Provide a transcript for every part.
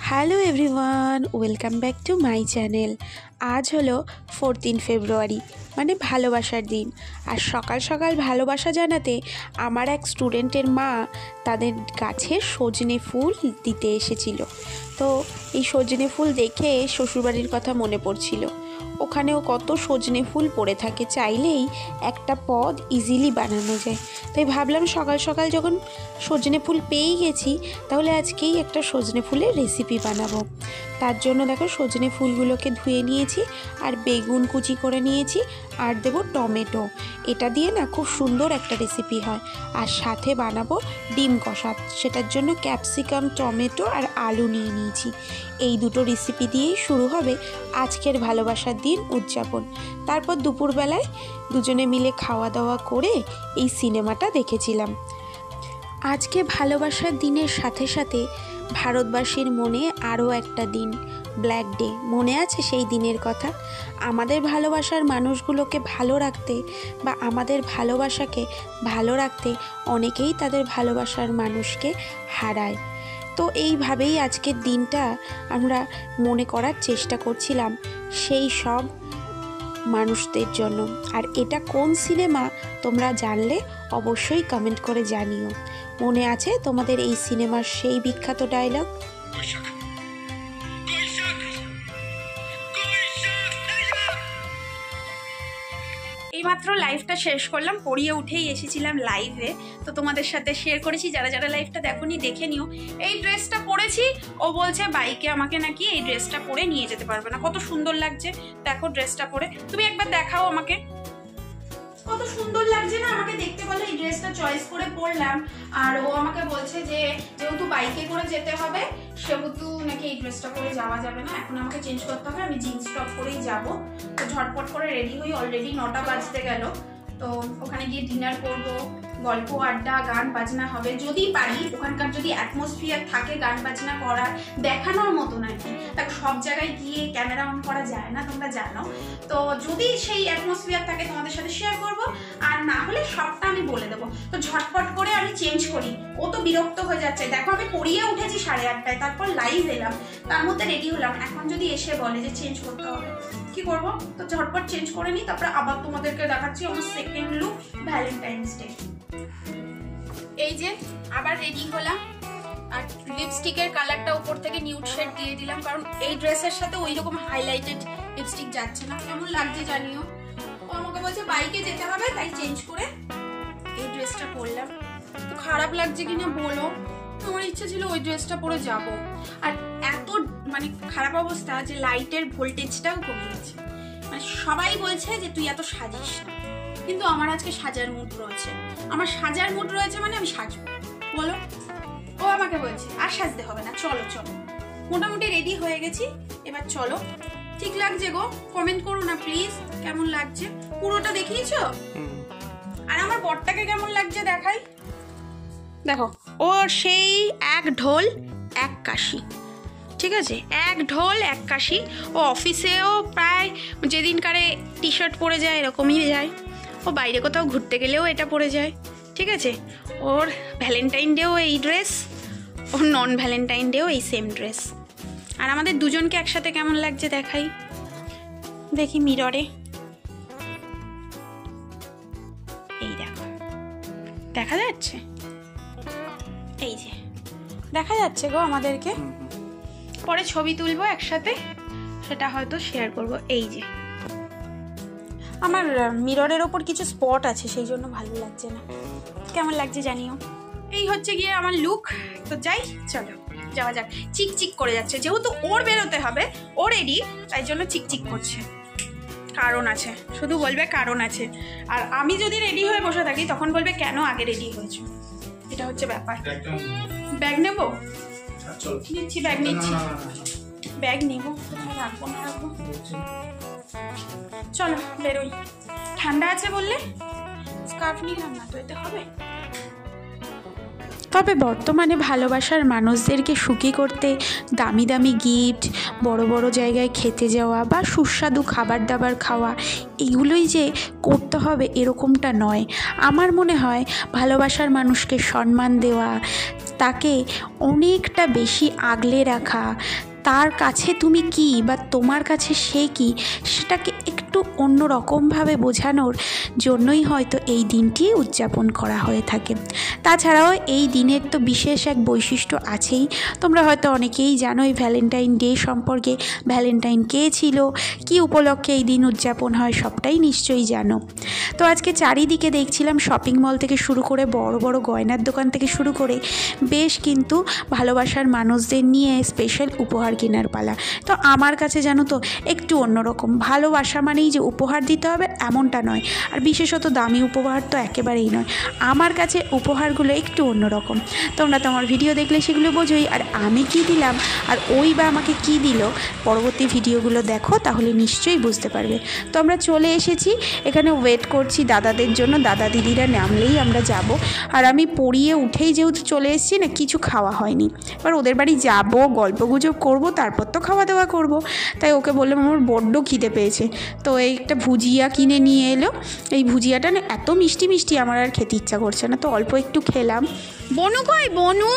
Hello everyone, welcome back to my channel. আজ হলো 14 ফেব্রুয়ারি, মানে ভালোবাসার দিন। আর সকাল সকাল ভালোবাসা জানাতে আমার এক স্টুডেন্টের মা তাদের গাছে সজনে ফুল দিতে এসেছিল। তো এই সজনে ফুল দেখে শ্বশুরবাড়ির কথা মনে পড়ছিল। ওখানেও কত সজনে ফুল পড়ে থাকে, চাইলেই একটা পদ ইজিলি বানানো যায়। তাই ভাবলাম সকাল সকাল যখন সজনে ফুল পেয়েই গেছি, তাহলে আজকেই একটা সজনে ফুলের রেসিপি বানাবো। তার জন্য দেখো সজনে ফুলগুলোকে ধুয়ে নিয়েছি, আর বেগুন কুচি করে নিয়েছি, আর দেবো টমেটো। এটা দিয়ে না খুব সুন্দর একটা রেসিপি হয়। আর সাথে বানাবো ডিম কষা, সেটার জন্য ক্যাপসিকাম, টমেটো আর আলু নিয়ে নিয়েছি। এই দুটো রেসিপি দিয়েই শুরু হবে আজকের ভালোবাসার দিন উদযাপন। তারপর দুপুরবেলায় দুজনে মিলে খাওয়া দাওয়া করে এই সিনেমাটা দেখেছিলাম। আজকে ভালোবাসার দিনের সাথে সাথে ভারতবাসীর মনে আরও একটা দিন, ব্ল্যাক ডে। মনে আছে সেই দিনের কথা? আমাদের ভালোবাসার মানুষগুলোকে ভালো রাখতে বা আমাদের ভালোবাসাকে ভালো রাখতে অনেকেই তাদের ভালোবাসার মানুষকে হারায়। তো এইভাবেই আজকের দিনটা আমরা মনে করার চেষ্টা করছিলাম সেই সব মানুষদের জন্য। আর এটা কোন সিনেমা তোমরা জানলে অবশ্যই কমেন্ট করে জানিও। মনে আছে তোমাদের এই সিনেমার সেই বিখ্যাত ডায়লগ? এইমাত্র লাইভটা শেষ করলাম, পড়িয়ে উঠেই এসেছিলাম লাইভে, তো তোমাদের সাথে শেয়ার করেছি। যারা যারা লাইভটা দেখোনি দেখে নিও। এই ড্রেসটা পরেছি, ও বলছে বাইকে আমাকে নাকি এই ড্রেসটা পরে নিয়ে যেতে পারবে না। কত সুন্দর লাগছে দেখো ড্রেসটা পরে, তুমি একবার দেখাও আমাকে। কত সুন্দর লাগছে না? আমাকে দেখতে বলে এই ড্রেসটা চয়েস করে পরলাম, আর ও আমাকে বলছে যে যেহেতু বাইকে করে যেতে হবে সেহেতু নাকি এই ড্রেসটা পরে যাওয়া যাবে না, এখন আমাকে চেঞ্জ করতে হবে। আমি জিন্স টপ পরেই যাব। তো ঝটপট করে রেডি হই, অলরেডি 9টা বাজতে গেল। তো ওখানে গিয়ে ডিনার করব, গল্প আড্ডা গান বাজনা হবে যদি পারি। ওখানকার যদি অ্যাটমসফিয়ার থাকে গান বাজনা করার, দেখানোর মতো নাকি, তাকে সব জায়গায় গিয়ে ক্যামেরা অন করা যায় না, তোমরা জানো। তো যদি সেই অ্যাটমসফিয়ার থাকে তোমাদের সাথে শেয়ার করব, আর না হলে সবটা আমি বলে দেবো। তো ঝটপট করে আমি চেঞ্জ করি, ও তো বিরক্ত হয়ে যাচ্ছে। দেখো আমি পড়িয়ে উঠেছি 8:30টায়, তারপর লাইভ এলাম, তার মধ্যে রেডি হলাম। এখন যদি এসে বলে যে চেঞ্জ করতে হবে, কি করবো? তো ঝটপট চেঞ্জ করে নিই, তারপরে আবার তোমাদেরকে দেখাচ্ছি আমার সেকেন্ড লুক ভ্যালেন্টাইন্স ডে। এই যে আবার রেডি হলাম, আর লিপস্টিকের কালারটা উপর থেকে নিউড শেড দিয়ে দিলাম, কারণ এই ড্রেসের সাথে ওই রকম হাইলাইটেড লিপস্টিক যাচ্ছে না। কেমন লাগছে জানিও। ও আমাকে বলছে বাইকে যেতে হবে, তাই চেঞ্জ করে এই ড্রেসটা পরলাম। তো খারাপ লাগছে কিনা বলো, আমার ইচ্ছা ছিল ওই ড্রেসটা পরে যাব। আর এত মানে খারাপ অবস্থা যে লাইটের ভোল্টেজটাও কমে গেছে। মানে সবাই বলছে যে তুই এত সাজিস না, কিন্তু আমার আজকে সাজার মুড রয়েছে। আমার সাজার মুড রয়েছে মানে আমি সাজবো, বলো। ও আমাকে বলছে আর সাজতে হবে না, চলো চলো। মোটামুটি রেডি হয়ে গেছি, এবার চলো। ঠিক লাগছে গো? কমেন্ট করো না প্লিজ কেমন লাগছে। পুরোটা দেখিয়েছো? আর আমার বরটাকে কেমন লাগছে দেখাই। দেখো ও সেই এক ঢোল এক কাশি, ঠিক আছে? এক ঢোল এক কাশি। ও অফিসেও প্রায় যেদিনকারে টি শার্ট পরে যায় এরকমই যায়, ও বাইরে কোথাও ঘুরতে গেলেও এটা পরে যায়, ঠিক আছে? ওর ভ্যালেন্টাইন ডেও এই ড্রেস, ওর নন ভ্যালেন্টাইন ডেও এই সেম ড্রেস। আর আমাদের দুজনকে একসাথে কেমন লাগছে দেখাই, দেখি মিররে। এই দেখো, দেখা যাচ্ছে? এই যে দেখা যাচ্ছে গো আমাদেরকে। পরে ছবি তুলবো একসাথে, সেটা হয়তো শেয়ার করব। এই যে আমার মিররের ওপর কিছু স্পট আছে, সেই জন্য ভালো লাগছে না। কেমন লাগছে জানিও। এই হচ্ছে গিয়ে আমার লুক। তো যাই, চলো যাওয়া যাক। চিকচিক করে যাচ্ছে, যেহেতু ওর বেরোতে হবে, ও রেডি, তাই জন্য চিকচিক করছে। কারণ আছে, শুধু বলবে কারণ আছে। আর আমি যদি রেডি হয়ে বসে থাকি তখন বলবে কেন আগে রেডি হয়েছো। এটা হচ্ছে ব্যাপার। ব্যাগ নেবো? নিচ্ছি, ব্যাগ নিচ্ছি। ব্যাগ নেবো, রাখবো না রাখবো। চলো বেরোই। ঠান্ডা আছে বললে স্কার্ফ নিলাম না তো, এতে হবে। তবে বর্তমানে ভালোবাসার মানুষদেরকে সুখী করতে দামি দামি গিফট, বড় বড় জায়গায় খেতে যাওয়া বা সুস্বাদু খাবার দাবার খাওয়া, এগুলোই যে করতে হবে এরকমটা নয়। আমার মনে হয় ভালোবাসার মানুষকে সম্মান দেওয়া, তাকে অনেকটা বেশি আগলে রাখা, তার কাছে তুমি কি বা তোমার কাছে সে কি, সেটাকে একটু অন্য রকমভাবে বোঝানোর জন্যই হয়তো এই দিনটি উদযাপন করা হয়ে থাকে। তাছাড়াও এই দিনের তো বিশেষ এক বৈশিষ্ট্য আছেই। তোমরা হয়তো অনেকেই জানো এই ভ্যালেন্টাইন ডে সম্পর্কে, ভ্যালেন্টাইন কে ছিল, কি উপলক্ষে এই দিন উদযাপন হয়, সবটাই নিশ্চয়ই জানো। তো আজকে চারিদিকে দেখছিলাম শপিং মল থেকে শুরু করে বড় বড় গয়নার দোকান থেকে শুরু করে বেশ কিন্তু ভালোবাসার মানুষদের নিয়ে স্পেশাল উপহার কেনার পালা। তো আমার কাছে জানো তো একটু অন্যরকম, ভালোবাসা মানেই যে উপহার দিতে হবে এমনটা নয়, আর বিশেষত দামি উপহার তো একেবারেই নয়। আমার কাছে উপহারগুলো একটু অন্যরকম। তোমরা তো আমার ভিডিও দেখলে সেগুলো বোঝোই, আর আমি কি দিলাম আর ওই বা আমাকে কি দিল, পরবর্তী ভিডিওগুলো দেখো তাহলে নিশ্চয়ই বুঝতে পারবে। তো আমরা চলে এসেছি, এখানে ওয়েট করছি দাদাদের জন্য। দাদা দিদিরা নামলেই আমরা যাব। আর আমি পড়িয়ে উঠেই যেহেতু চলে এসেছি না, কিছু খাওয়া হয়নি। এবার ওদের বাড়ি যাব, গল্পগুজব করব, তারপর তো খাওয়া দাওয়া করব। তাই ওকে বললাম আমার বড্ড খিদে পেয়েছে। তো এই একটা ভুজিয়া কিনে নিয়ে এলো। এই ভুজিয়াটা না এত মিষ্টি মিষ্টি আমার আর খেতে ইচ্ছা করছে না, তো অল্প একটু খেলাম। বনু কই? বনু,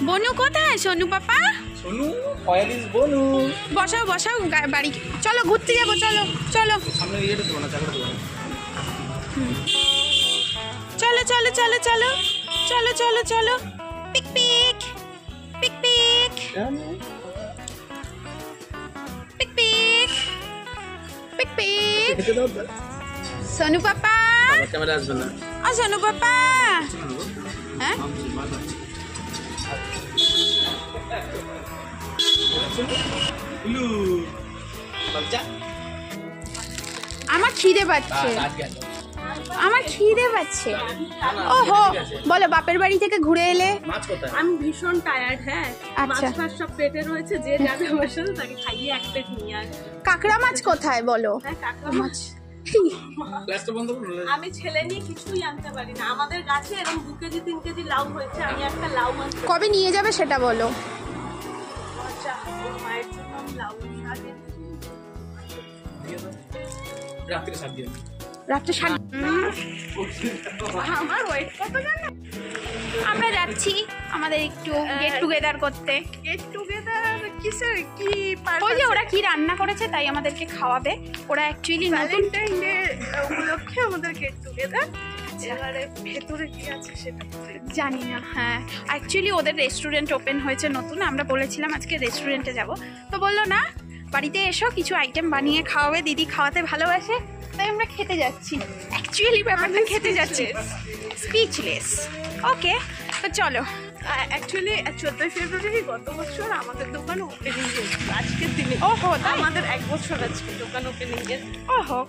বনু কোথায়? সোনু পাপা, সোনু, where is বনু? বসাও বসাও বাড়ি, চলো ঘুরতে যাবো, চলো চলো সামনে ইয়েটা দেবো না, চাকরা দেবো না। চলো চলো চলো চলো চলো চলো চলো, pick pick pick pick pick pick pick pick. Sonu পাপা, ক্যামেরা আসবে না। সোনু পাপা, হ্যাঁ আমার খিদে পাচ্ছে, আমার খিদে পাচ্ছে। ওহো, বলো বাপের বাড়ি থেকে ঘুরে এলে? আমি ভীষণ টায়ার্ড। হ্যাঁ, আচ্ছা, মাছ সব পেটে রয়েছে, যে যাবে আমার সাথে তাকে খাইয়ে এক প্লেট নিয়ে আসবে। কাঁকড়া মাছ কোথায় বলো? হ্যাঁ, কাঁকড়া মাছ। বন্ধ। আমি ছেলে নিয়ে কিছুই আনতে পারি না। আমাদের গাছে এরকম 2 কেজি 3 কেজি লাউ হয়েছে, আমি একটা লাউ মাছ। কবে নিয়ে যাবে সেটা বলো। আচ্ছা, ওর মায়ের জন্য আমি লাউ শাক রাত্রে শাক দিয়ে রাত্রে শাক। আমার ওয়েট কত জানো? আমরা যাচ্ছি আমাদের একটু গেট টুগেদার করতে। গেট টুগেদার কিসের কি? ওই যে ওরা কি রান্না করেছে তাই আমাদেরকে খাওয়াবে। ওরা অ্যাকচুয়ালি নতুন ভ্যালেন্টাইন ডে উপলক্ষে আমাদের গেট টুগেদার। এবারে ভেতরে কি আছে সেটা জানি না। হ্যাঁ, অ্যাকচুয়ালি ওদের রেস্টুরেন্ট ওপেন হয়েছে নতুন। আমরা বলেছিলাম আজকে রেস্টুরেন্টে যাব, তো বললো না বাড়িতে এসো, কিছু আইটেম বানিয়ে খাওয়াবে, দিদি খাওয়াতে ভালোবাসে, তাই আমরা খেতে যাচ্ছি। অ্যাকচুয়ালি ব্যাপারটা খেতে যাচ্ছি, স্পিচলেস। ওকে, তো চলো। অ্যাকচুয়ালি 14 ফেব্রুয়ারি গত বছর আমাদের দোকান ওপেনিং হয়েছিল, আজকের দিনে। ওহো, আমাদের 1 বছর আজকে দোকান ওপেনিং এর। ওহো,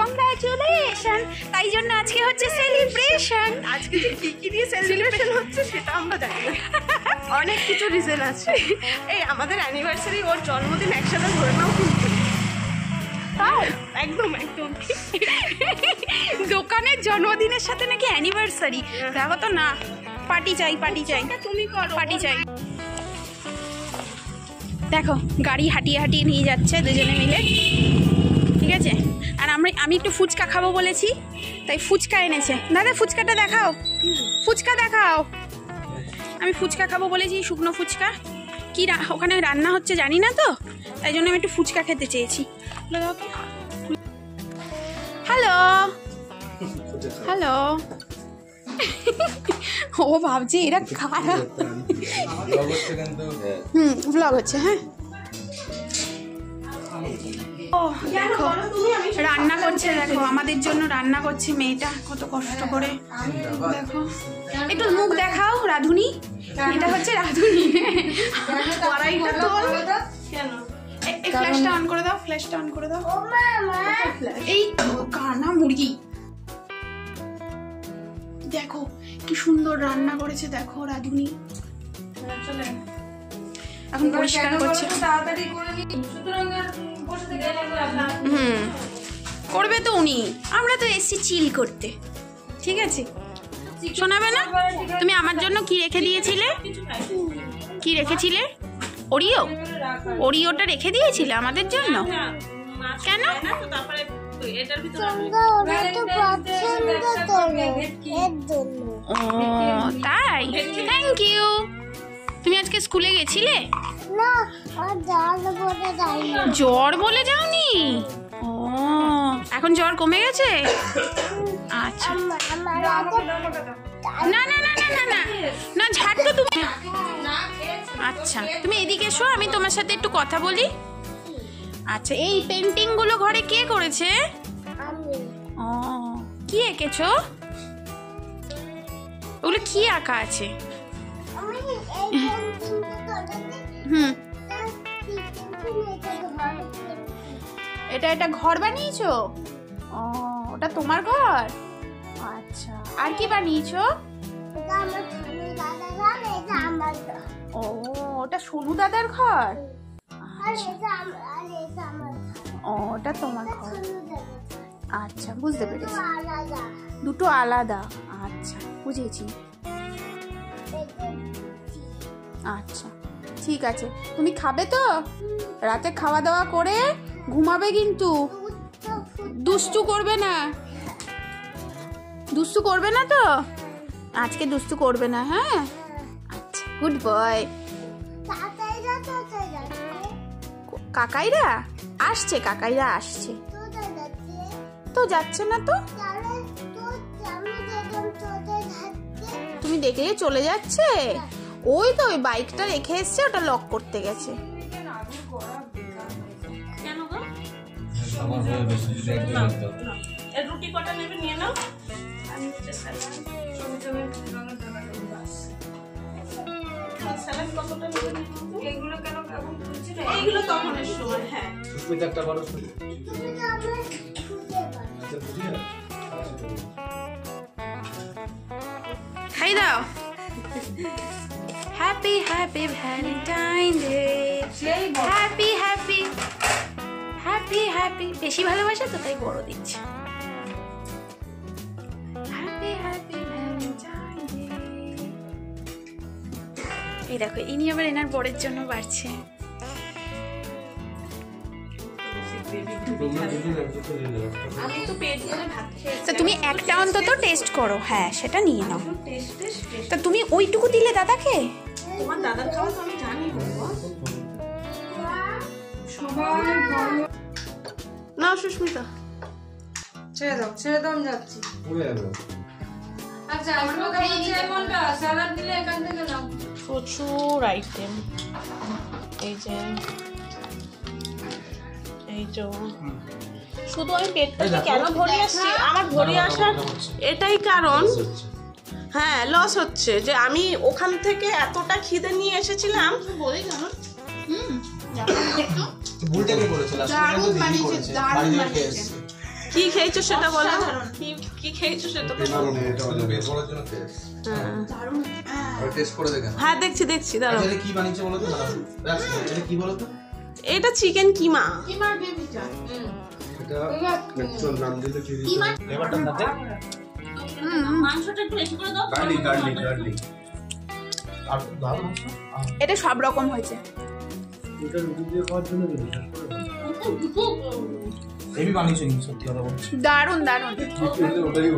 কংগ্রাচুলেশন। তাই জন্য আজকে হচ্ছে সেলিব্রেশন। আজকে যে কি দিয়ে সেলিব্রেশন হচ্ছে সেটা আমরা জানি না, অনেক কিছু রিজন আছে। এই আমাদের অ্যানিভার্সারি, ওর জন্মদিন একসাথে ধরে নাও কিন্তু। তাই একদম একদম দোকানের জন্মদিনের সাথে নাকি অ্যানিভার্সারি? দেখো তো না, পার্টি চাই, পার্টি চাই, তুমি করো, পার্টি চাই। দেখো গাড়ি হাঁটিয়ে হাঁটিয়ে নিয়ে যাচ্ছে দুজনে মিলে, ঠিক আছে। আর আমি একটু ফুচকা খাবো বলেছি, তাই ফুচকা এনেছে। দাদা ফুচকাটা দেখাও, ফুচকা দেখাও। আমি ফুচকা খাবো বলেছি, শুকনো ফুচকা। কি ওখানে রান্না হচ্ছে জানি না তো, তাই জন্য আমি একটু ফুচকা খেতে চেয়েছি। হ্যালো হ্যালো, ও ভাবছি এরা খারাপ। ব্লগ হচ্ছে। হ্যাঁ, ও দেখো রান্না করছে, দেখো আমাদের জন্য রান্না করছে মেয়েটা কত কষ্ট করে। দেখো একটু মুখ দেখাও রাধুনি, এটা হচ্ছে রাধুনি। কড়াইটা তোল, কেন? এই ফ্ল্যাশটা অন করে দাও, ফ্ল্যাশটা অন করে দাও। এই কানা মুরগি, দেখো কি সুন্দর রান্না করেছে, দেখো রাধুনি। এখন পরিষ্কার করছে। করবে তো উনি, আমরা তো এসছি চিল করতে, ঠিক আছে। শোনাবে না? তুমি আমার জন্য কি রেখে দিয়েছিলে? কি রেখেছিলে? ওরিও, ওরিওটা রেখে দিয়েছিলে আমাদের জন্য। কেন? তারপরে ও তাই, থ্যাংক ইউ। তুমি আজকে স্কুলে গেছিলে? জ্বর বলে যাওনি? ও এখন জ্বর কমে গেছে? আচ্ছা, না না না না না না না ঝাড়তো তুমি। আচ্ছা তুমি এদিকে এসো, আমি তোমার সাথে একটু কথা বলি। আচ্ছা এই পেন্টিং গুলো ঘরে কে করেছে? ও কি এঁকেছো? ওগুলো কি আঁকা আছে? হুম, এটা এটা ঘর বানিয়েছো? ও ওটা তোমার ঘর? আচ্ছা আর কি বানিয়েছো? ও ওটা সোনু দাদার ঘর? ও ওটা তোমার ঘর। আচ্ছা বুঝতে পেরেছি, দুটো আলাদা। আচ্ছা বুঝেছি। আচ্ছা ঠিক আছে, তুমি খাবে তো? রাতে খাওয়া দাওয়া করে ঘুমাবে কিন্তু, দুষ্টু করবে না। দুষ্টু করবে না তো? আজকে দুষ্টু করবে না, হ্যাঁ? আচ্ছা গুড বয়। কাকাইরা আসছে, কাকাইরা আসছে তো, যাচ্ছে না তো? তুমি দেখলে চলে যাচ্ছে? ওই তো ওই বাইকটা রেখে এসছে, ওটা লক করতে গেছে। রুটি কটা নেবে নিয়ে নাও। এইগুলো তখনের সময়। হ্যাঁ একটা বড় খাই দাও। Happy happy Valentine day, happy happy happy happy. বেশি ভালোবাসা তো তাই বড় দিচ্ছে। Happy happy Valentine day. এই দেখো ইনি আবার এনার বরের জন্য বাড়ছে। তা তুমি একটা অন্তত টেস্ট করো। হ্যাঁ সেটা নিয়ে নাও। তা তুমি ওইটুকু দিলে দাদাকে? তোমার দাদার খাওয়া তো আমি জানি না। সুস্মিতা ছেড়ে দাও, ছেড়ে দাও, আমি যাচ্ছি। আচ্ছা আমাকে বলছে কোনটা স্যালাড দিলে এখান থেকে নাও। প্রচুর আইটেম। এই যে শুধু আমি পেটটাকে কেন ভরিয়ে আসছি, আমার ভরিয়ে আসার এটাই কারণ। হ্যাঁ লস হচ্ছে যে আমি ওখান থেকে এতটা খিদে নিয়ে এসেছিলাম। কি খেয়েছো সেটা বলো, কি খেয়েছো সেটা তো বলো। হ্যাঁ দেখছি দেখছি, দাঁড়াও। কি বানিয়েছে বলো তো? এটা কি বলো তো? এটা চিকেন কিমা। এটা অ্যাকচুয়াল নাম দিলে কি দিতে? ফ্লেভারটা তাতে মাংসটা একটু বেশি করে দাও। গার্লিক আর দারুণ। এটা সব রকম হয়েছে। এটা রুটি দিয়ে খাওয়ার জন্য বিশ্বাস করে হেভি বানিয়েছে, সত্যি কথা বলছি। দারুণ দারুণ। ওটাই